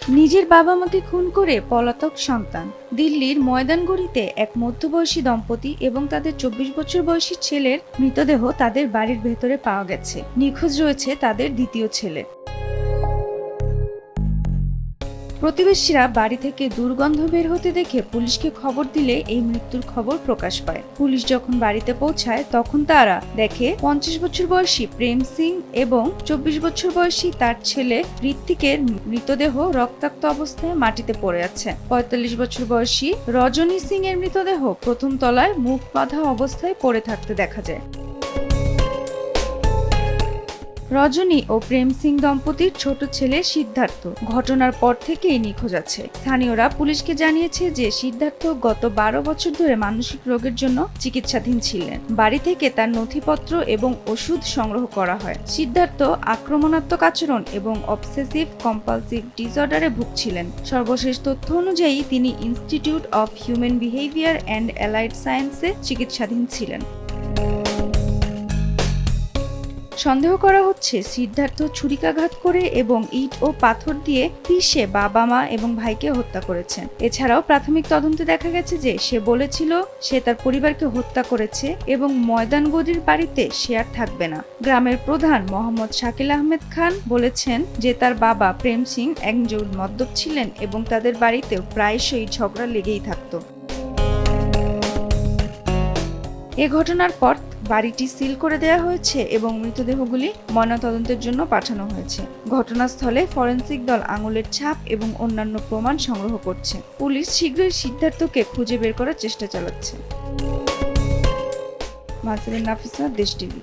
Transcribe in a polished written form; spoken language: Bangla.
নিজের বাবা মাকে খুন করে পলাতক সন্তান। দিল্লির ময়দানগড়িতে এক মধ্যবয়সী দম্পতি এবং তাদের 24 বছর বয়সী ছেলের মৃতদেহ তাদের বাড়ির ভেতরে পাওয়া গেছে। নিখোঁজ রয়েছে তাদের দ্বিতীয় ছেলে। প্রতিবেশীরা বাড়ি থেকে দুর্গন্ধ বের হতে দেখে পুলিশকে খবর দিলে এই মৃত্যুর খবর প্রকাশ পায়। পুলিশ যখন বাড়িতে পৌঁছায় তখন তারা দেখে 50 বছর বয়সী প্রেম সিং এবং 24 বছর বয়সী তার ছেলে ঋত্বিকের মৃতদেহ রক্তাক্ত অবস্থায় মাটিতে পড়ে আছে। 45 বছর বয়সী রজনী সিং এর মৃতদেহ প্রথম তলায় মুখ বাঁধা অবস্থায় পড়ে থাকতে দেখা যায়। রজনী ও প্রেম সিং দম্পতির ছোট ছেলে সিদ্ধার্থ ঘটনার পর থেকেই নিখোঁজ আছে। স্থানীয়রা পুলিশকে জানিয়েছে যে সিদ্ধার্থ গত 12 বছর ধরে মানসিক রোগের জন্য চিকিৎসাধীন ছিলেন। বাড়ি থেকে তার নথিপত্র এবং ওষুধ সংগ্রহ করা হয়। সিদ্ধার্থ আক্রমণাত্মক আচরণ এবং অবসেসিভ কম্পালসিভ ডিসঅর্ডারে ভুগছিলেন। সর্বশেষ তথ্য অনুযায়ী তিনি institute of human behaviour and allied সায়েন্সে চিকিৎসাধীন ছিলেন। সন্দেহ করা হচ্ছে সিদ্ধার্থ ছুরিকাঘাত করে এবং ইট ও পাথর দিয়ে পিষে বাবা মা এবং ভাইকে হত্যা করেছেন। এছাড়াও প্রাথমিক তদন্তে দেখা গেছে যে সে বলেছিল সে তার পরিবারকে হত্যা করেছে এবং ময়দানগড়ির বাড়িতে সে আর থাকবে না। গ্রামের প্রধান মোহাম্মদ শাকিল আহমেদ খান বলেছেন যে তার বাবা প্রেম সিং একজন মদ্যপ ছিলেন এবং তাদের বাড়িতেও প্রায়শই ঝগড়া লেগেই থাকত। এ ঘটনার পর বাড়িটি সিল করে দেওয়া হয়েছে এবং মৃতদেহগুলি ময়নাতদন্তের জন্য পাঠানো হয়েছে। ঘটনাস্থলে ফরেনসিক দল আঙুলের ছাপ এবং অন্যান্য প্রমাণ সংগ্রহ করছে। পুলিশ শীঘ্রই সিদ্ধার্থকে খুঁজে বের করার চেষ্টা চালাচ্ছে। মাসির নাফিসা, দেশ টিভি।